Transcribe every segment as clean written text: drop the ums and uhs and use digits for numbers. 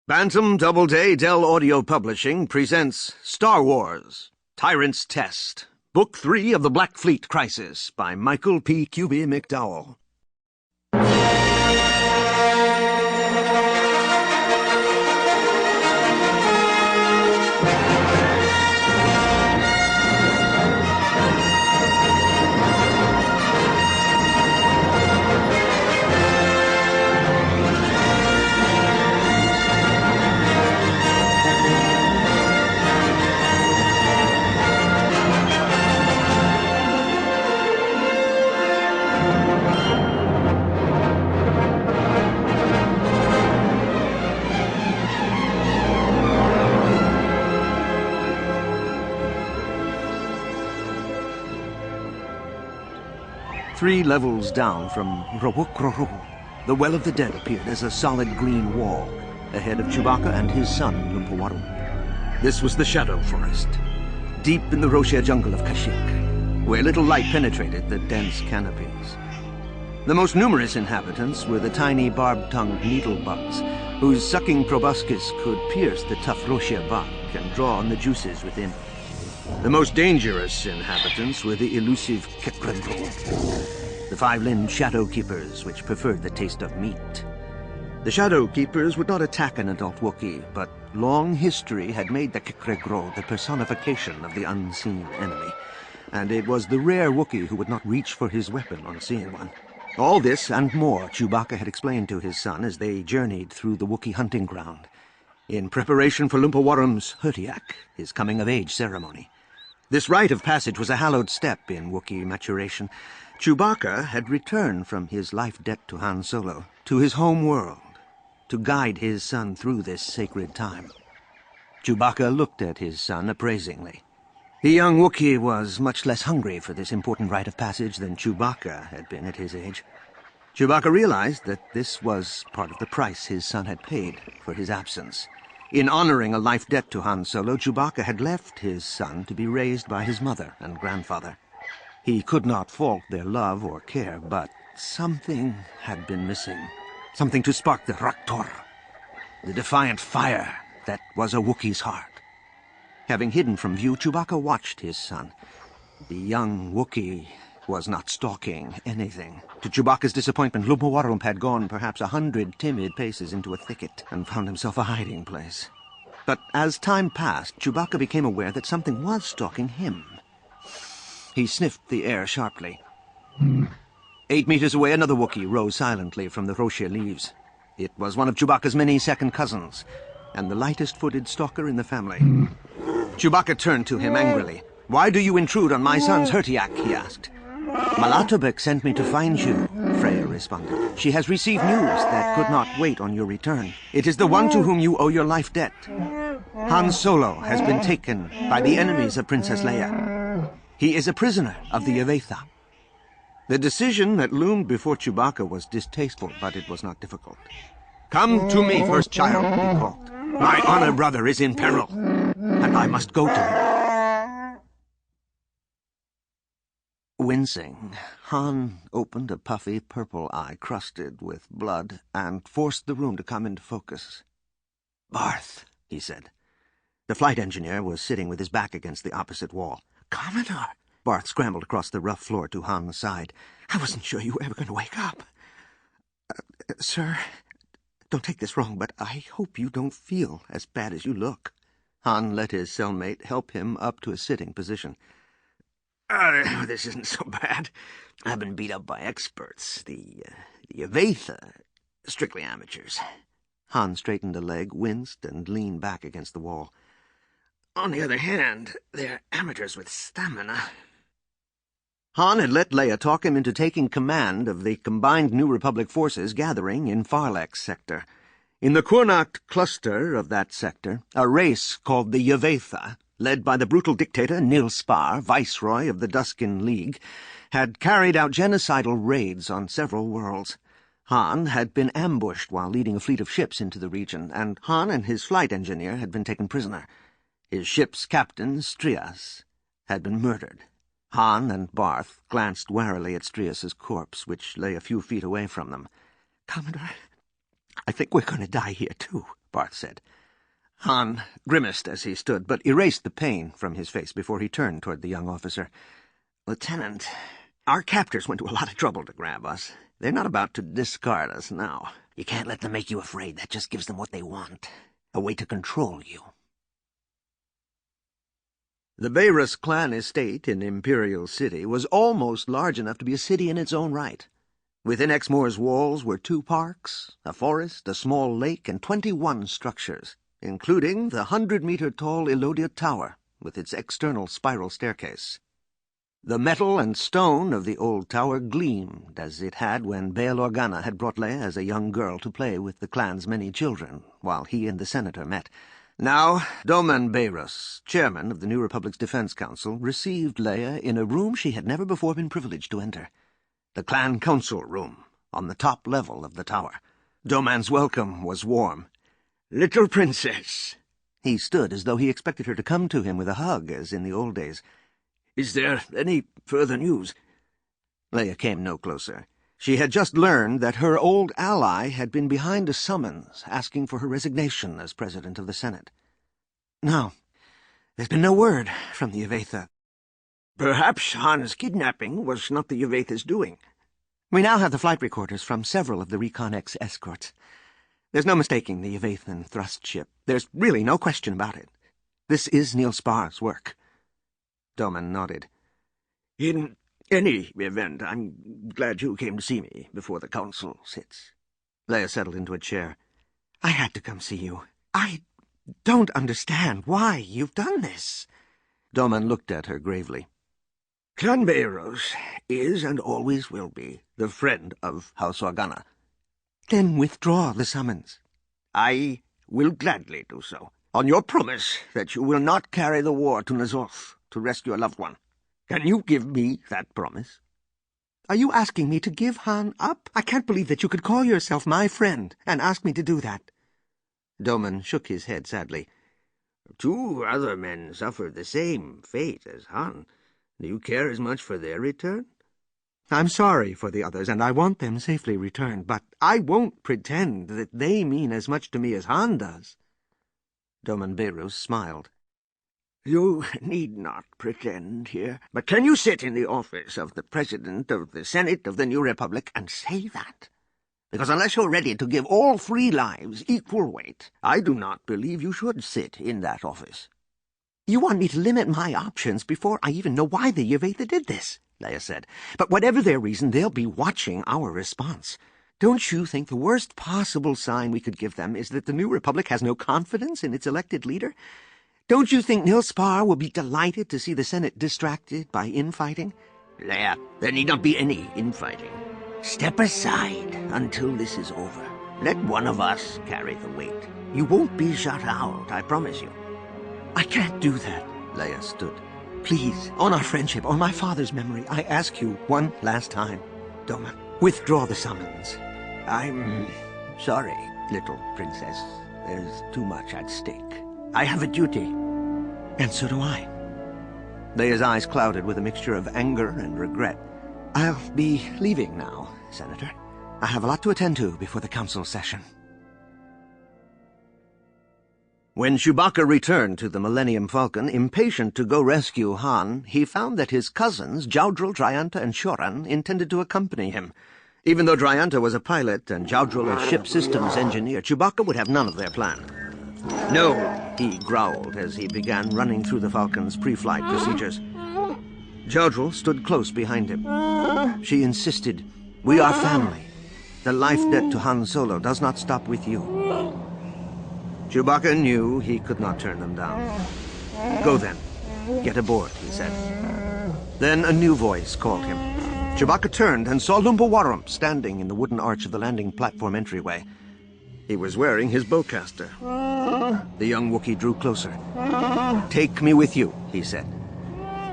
Bantam Doubleday Dell Audio Publishing presents Star Wars, Tyrant's Test, Book 3 of the Black Fleet Crisis by Michael P. Kube-McDowell. Three levels down from Rawukroru, the Well of the Dead appeared as a solid green wall ahead of Chewbacca and his son, Lumpawarum. This was the Shadow Forest, deep in the Roshia jungle of Kashyyyk, where little light penetrated the dense canopies. The most numerous inhabitants were the tiny barb-tongued needlebugs, whose sucking proboscis could pierce the tough Roshia bark and draw on the juices within. The most dangerous inhabitants were the elusive Kekredro, the five-limbed Shadow Keepers which preferred the taste of meat. The Shadow Keepers would not attack an adult Wookiee, but long history had made the Kekredro the personification of the unseen enemy, and it was the rare Wookiee who would not reach for his weapon on seeing one. All this and more Chewbacca had explained to his son as they journeyed through the Wookiee hunting ground, in preparation for Lumpawarum's Hurtiak, his coming-of-age ceremony. This rite of passage was a hallowed step in Wookiee maturation. Chewbacca had returned from his life debt to Han Solo, to his home world, to guide his son through this sacred time. Chewbacca looked at his son appraisingly. The young Wookiee was much less hungry for this important rite of passage than Chewbacca had been at his age. Chewbacca realized that this was part of the price his son had paid for his absence. In honoring a life debt to Han Solo, Chewbacca had left his son to be raised by his mother and grandfather. He could not fault their love or care, but something had been missing. Something to spark the Raktor, the defiant fire that was a Wookiee's heart. Having hidden from view, Chewbacca watched his son. The young Wookiee was not stalking anything. To Chewbacca's disappointment, Lumpawarum had gone perhaps 100 timid paces into a thicket and found himself a hiding place. But as time passed, Chewbacca became aware that something was stalking him. He sniffed the air sharply. 8 meters away, another Wookiee rose silently from the Roshia leaves. It was one of Chewbacca's many second cousins, and the lightest-footed stalker in the family. Chewbacca turned to him angrily. "Why do you intrude on my son's Hurtiak?" he asked. "Malatobek sent me to find you," Freya responded. "She has received news that could not wait on your return. It is the one to whom you owe your life debt. Han Solo has been taken by the enemies of Princess Leia. He is a prisoner of the Yevetha." The decision that loomed before Chewbacca was distasteful, but it was not difficult. "Come to me first, child," he called. "My honor brother is in peril, and I must go to him." Wincing, Han opened a puffy purple eye crusted with blood and forced the room to come into focus. "Barth," he said. The flight engineer was sitting with his back against the opposite wall. "Commodore!" Barth scrambled across the rough floor to Han's side. "I wasn't sure you were ever going to wake up." Sir, don't take this wrong, but I hope you don't feel as bad as you look." Han let his cellmate help him up to a sitting position. This isn't so bad. I've been beat up by experts. The Yevetha, strictly amateurs." Han straightened a leg, winced, and leaned back against the wall. "On the other hand, they're amateurs with stamina." Han had let Leia talk him into taking command of the combined New Republic forces gathering in Farlek's sector. In the Kurnak cluster of that sector, a race called the Yevetha, led by the brutal dictator Nil Spaar, viceroy of the Duskin League, had carried out genocidal raids on several worlds. Han had been ambushed while leading a fleet of ships into the region, and Han and his flight engineer had been taken prisoner. His ship's captain, Strias, had been murdered. Han and Barth glanced warily at Strias's corpse, which lay a few feet away from them. "Commodore, I think we're going to die here, too," Barth said. Han grimaced as he stood, but erased the pain from his face before he turned toward the young officer. Lieutenant, our captors went to a lot of trouble to grab us. They're not about to discard us now. You can't let them make you afraid. That just gives them what they want. A way to control you. The Beirus clan estate in Imperial City was almost large enough to be a city in its own right. Within Exmoor's walls were 2 parks, a forest, a small lake, and 21 structures, including the 100-meter-tall Elodia Tower with its external spiral staircase. The metal and stone of the old tower gleamed as it had when Bail Organa had brought Leia as a young girl to play with the clan's many children, while he and the senator met. Now, Doman Beirus, chairman of the New Republic's Defense Council, received Leia in a room she had never before been privileged to enter. The clan council room, on the top level of the tower. Doman's welcome was warm. "Little princess." He stood as though he expected her to come to him with a hug, as in the old days. "Is there any further news?" Leia came no closer. She had just learned that her old ally had been behind a summons asking for her resignation as president of the Senate. "No, there's been no word from the Yevetha." "Perhaps Han's kidnapping was not the Yevetha's doing." "We now have the flight recorders from several of the Recon X escorts. There's no mistaking the Yevethan thrust ship. There's really no question about it. This is Nil Spaar's work." Doman nodded. "In any event, I'm glad you came to see me before the council sits." Leia settled into a chair. "I had to come see you. I don't understand why you've done this." Doman looked at her gravely. "Clan Beirus is and always will be the friend of House Organa." "Then withdraw the summons." "I will gladly do so, on your promise that you will not carry the war to N'Zoth to rescue a loved one. Can you give me that promise?" "Are you asking me to give Han up? I can't believe that you could call yourself my friend and ask me to do that." Doman shook his head sadly. 2 other men suffered the same fate as Han. Do you care as much for their return?" "I'm sorry for the others, and I want them safely returned, but I won't pretend that they mean as much to me as Han does." Doman Beirus smiled. "You need not pretend here. But can you sit in the office of the President of the Senate of the New Republic and say that? Because unless you're ready to give all 3 lives equal weight, I do not believe you should sit in that office." "You want me to limit my options before I even know why the Yevetha did this," Leia said. "But whatever their reason, they'll be watching our response. Don't you think the worst possible sign we could give them is that the New Republic has no confidence in its elected leader? Don't you think Nil Spaar will be delighted to see the Senate distracted by infighting?" "Leia, there need not be any infighting. Step aside until this is over. Let one of us carry the weight. You won't be shut out, I promise you." "I can't do that." Leia stood. "Please, on our friendship, on my father's memory, I ask you one last time. Doman, withdraw the summons." "I'm sorry, little princess. There's too much at stake. I have a duty." "And so do I." Leia's eyes clouded with a mixture of anger and regret. "I'll be leaving now, Senator. I have a lot to attend to before the council session." When Chewbacca returned to the Millennium Falcon, impatient to go rescue Han, he found that his cousins, Jowdril, Dryanta, and Shoran, intended to accompany him. Even though Dryanta was a pilot and Jowdril a ship systems engineer, Chewbacca would have none of their plan. "No," he growled as he began running through the Falcon's pre-flight procedures. Jowdril stood close behind him. She insisted, "We are family. The life debt to Han Solo does not stop with you." Chewbacca knew he could not turn them down. "Go then. Get aboard," he said. Then a new voice called him. Chewbacca turned and saw Lumpawarum standing in the wooden arch of the landing platform entryway. He was wearing his bowcaster. The young Wookiee drew closer. "Take me with you," he said.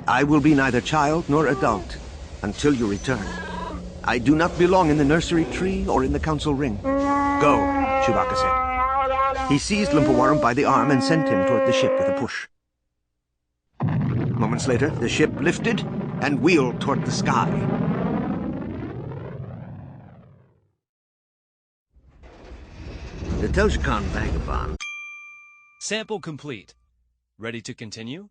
"I will be neither child nor adult until you return. I do not belong in the nursery tree or in the council ring." "Go," Chewbacca said. He seized Lumpawarum by the arm and sent him toward the ship with a push. Moments later, the ship lifted and wheeled toward the sky. The Toshikan Vagabond. Sample complete. Ready to continue?